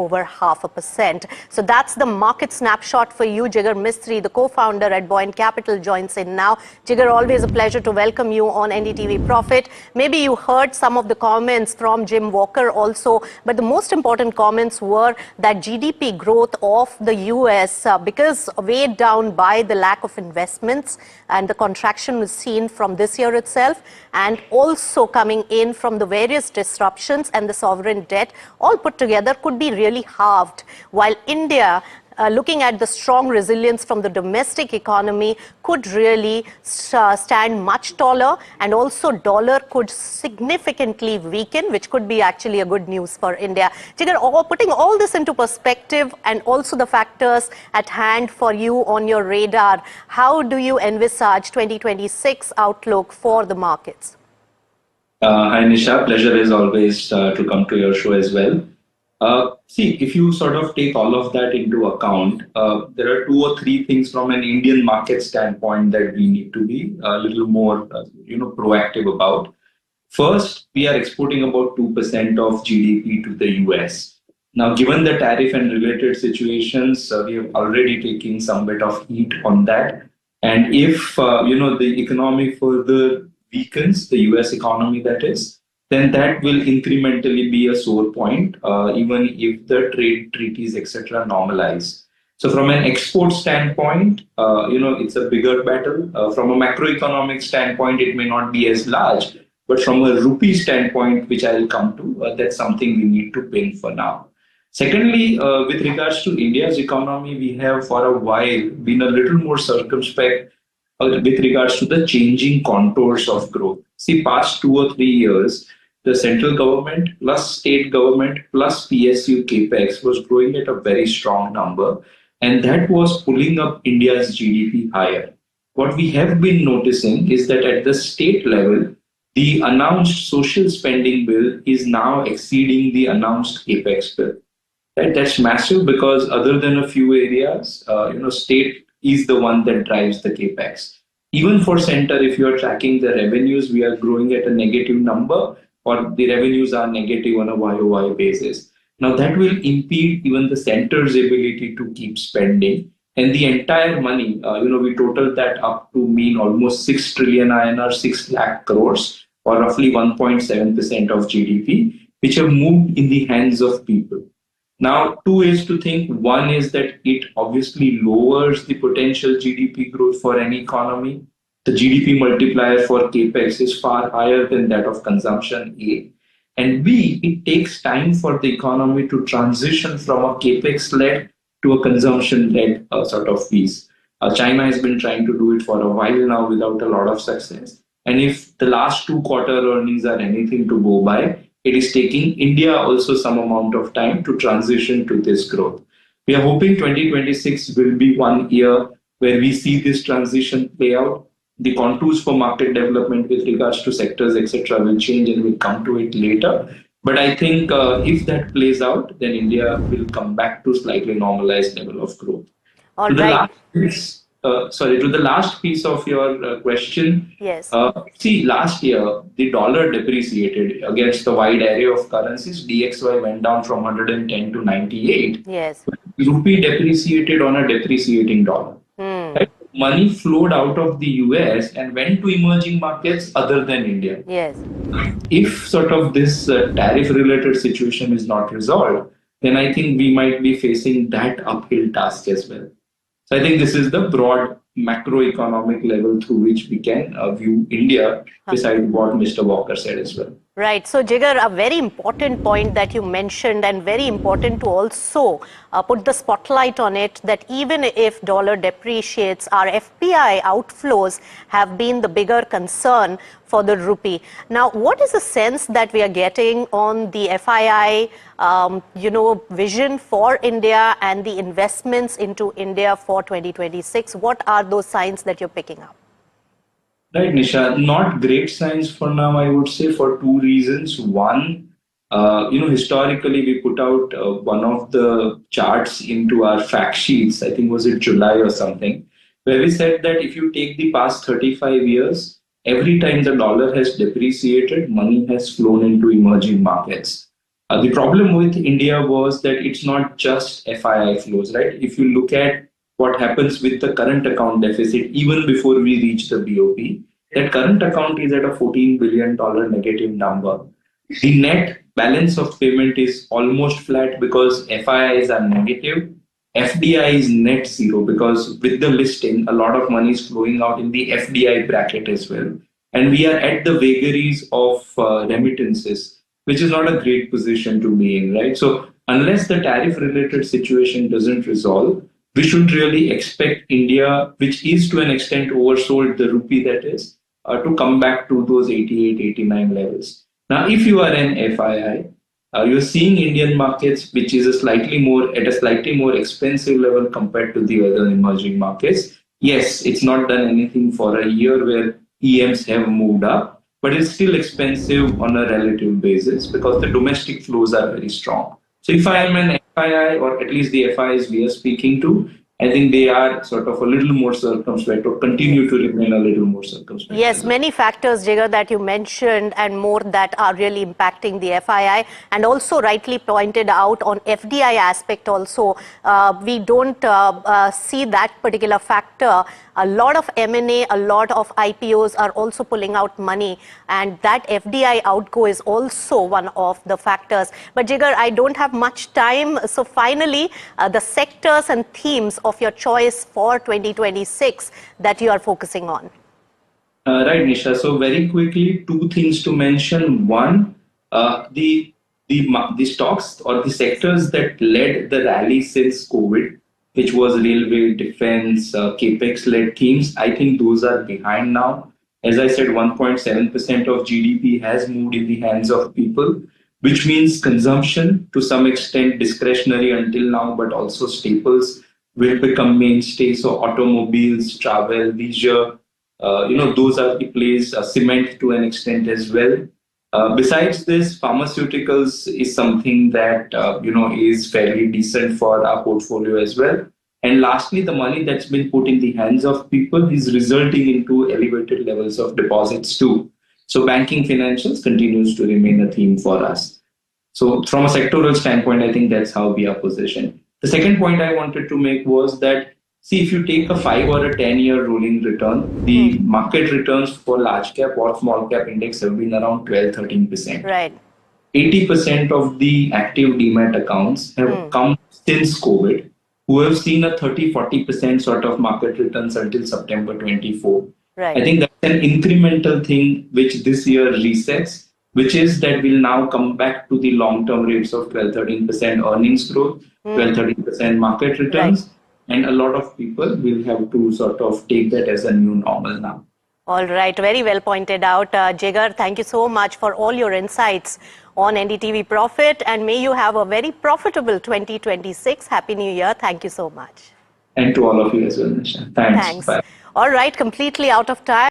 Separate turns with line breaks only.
over 0.5%. So that's the market snapshot for you. Jigar Mistry, the co-founder at Buoyant Capital, joins in now. Jigar, always a pleasure to welcome you on NDTV Profit. Maybe you heard some of the comments from Jim Walker also, but the most important comments were that GDP growth of the US, because weighed down by the lack of investments and the contraction was seen from this year itself, and also coming in from the various disruptions and the sovereign debt, all put together could be really halved, while India, looking at the strong resilience from the domestic economy, could really stand much taller, and also dollar could significantly weaken, which could be actually a good news for India. Jigar, putting all this into perspective and also the factors at hand for you on your radar, how do you envisage 2026 outlook for the markets?
Hi Nisha, pleasure as always to come to your show as well. See, if you sort of take all of that into account, there are 2 or 3 things from an Indian market standpoint that we need to be a little more, proactive about. First, we are exporting about 2% of GDP to the US. Now, given the tariff and related situations, we have already taken some bit of heat on that. And if, the economy further weakens, the US economy that is, then that will incrementally be a sore point, even if the trade treaties, etc., normalize. So from an export standpoint, it's a bigger battle. From a macroeconomic standpoint, it may not be as large, but from a rupee standpoint, which I'll come to, that's something we need to pin for now. Secondly, with regards to India's economy, we have for a while been a little more circumspect with regards to the changing contours of growth. See, past 2 or 3 years, the central government plus state government plus PSU capex was growing at a very strong number, and that was pulling up India's GDP higher. What we have been noticing is that at the state level, the announced social spending bill is now exceeding the announced capex bill. Right? That's massive because other than a few areas, state is the one that drives the capex. Even for center, if you are tracking the revenues, we are growing at a negative number, or the revenues are negative on a YOY basis. Now that will impede even the center's ability to keep spending. And the entire money, we totaled that up to mean almost 6 trillion INR, 6 lakh crores, or roughly 1.7% of GDP, which have moved in the hands of people. Now, 2 ways to think. One is that it obviously lowers the potential GDP growth for any economy. The GDP multiplier for capex is far higher than that of consumption, A. And B, it takes time for the economy to transition from a capex-led to a consumption-led sort of piece. China has been trying to do it for a while now without a lot of success. And if the last 2 quarter earnings are anything to go by, it is taking India also some amount of time to transition to this growth. We are hoping 2026 will be one year where we see this transition play out. The contours for market development with regards to sectors, etc., will change, and we'll come to it later. But I think if that plays out, then India will come back to slightly normalized level of growth.
All right.
To the last piece of your question.
Yes.
See, last year, the dollar depreciated against the wide array of currencies. DXY went down from 110 to 98.
Yes.
Rupee depreciated on a depreciating dollar. Right? Money flowed out of the US and went to emerging markets other than India.
Yes.
If sort of this tariff-related situation is not resolved, then I think we might be facing that uphill task as well. So I think this is the broad macroeconomic level through which we can view India, besides what Mr. Walker said as well.
Right. So, Jigar, a very important point that you mentioned, and very important to also put the spotlight on it, that even if dollar depreciates, our FPI outflows have been the bigger concern for the rupee. Now, what is the sense that we are getting on the FII, vision for India and the investments into India for 2026? What are those signs that you're picking up?
Right, Nisha. Not great signs for now, I would say, for 2 reasons. One, historically, we put out one of the charts into our fact sheets, I think was it July or something, where we said that if you take the past 35 years, every time the dollar has depreciated, money has flown into emerging markets. The problem with India was that it's not just FII flows, right? If you look at what happens with the current account deficit, even before we reach the BOP, that current account is at a $14 billion negative number. The net balance of payment is almost flat because FIIs are negative. FDI is net zero because with the listing, a lot of money is flowing out in the FDI bracket as well. And we are at the vagaries of remittances, which is not a great position to be in, right? So, unless the tariff related situation doesn't resolve, we should really expect India, which is to an extent oversold the rupee that is, to come back to those 88, 89 levels. Now, if you are an FII, you're seeing Indian markets, which is a slightly more expensive level compared to the other emerging markets. Yes, it's not done anything for a year where EMs have moved up, but it's still expensive on a relative basis because the domestic flows are very strong. So if I am an FII, or at least the FIs we are speaking to, I think they are sort of a little more circumspect or continue to remain a little more circumspect.
Yes, many factors, Jigar, that you mentioned and more that are really impacting the FII, and also rightly pointed out on FDI aspect also. We don't see that particular factor. A lot of M&A, a lot of IPOs are also pulling out money, and that FDI outgo is also one of the factors. But Jigar, I don't have much time. So finally, the sectors and themes of your choice for 2026 that you are focusing on.
Right, Nisha. So very quickly, two things to mention. One, the stocks or the sectors that led the rally since COVID, which was railway, defense, capex-led themes. I think those are behind now. As I said, 1.7% of GDP has moved in the hands of people, which means consumption to some extent discretionary until now, but also staples will become mainstay. So automobiles, travel, leisure, those are the plays, cement to an extent as well. Besides this, pharmaceuticals is something that is fairly decent for our portfolio as well. And lastly, the money that's been put in the hands of people is resulting into elevated levels of deposits too. So banking financials continues to remain a theme for us. So from a sectoral standpoint, I think that's how we are positioned. The second point I wanted to make was that, see, if you take a 5 or a 10-year rolling return, the market returns for large cap or small cap index have been around 12-13%.
Right.
80% of the active demat accounts have come since COVID, who have seen a 30-40% sort of market returns until September 24.
Right.
I think that's an incremental thing which this year resets, which is that we'll now come back to the long-term rates of 12-13% earnings growth, 12-13% market returns. Right. And a lot of people will have to sort of take that as a new normal now.
All right, very well pointed out. Jigar, thank you so much for all your insights on NDTV Profit, and may you have a very profitable 2026. Happy New Year. Thank you so much.
And to all of you as well, Nisha. Thanks. Bye.
All right, completely out of time.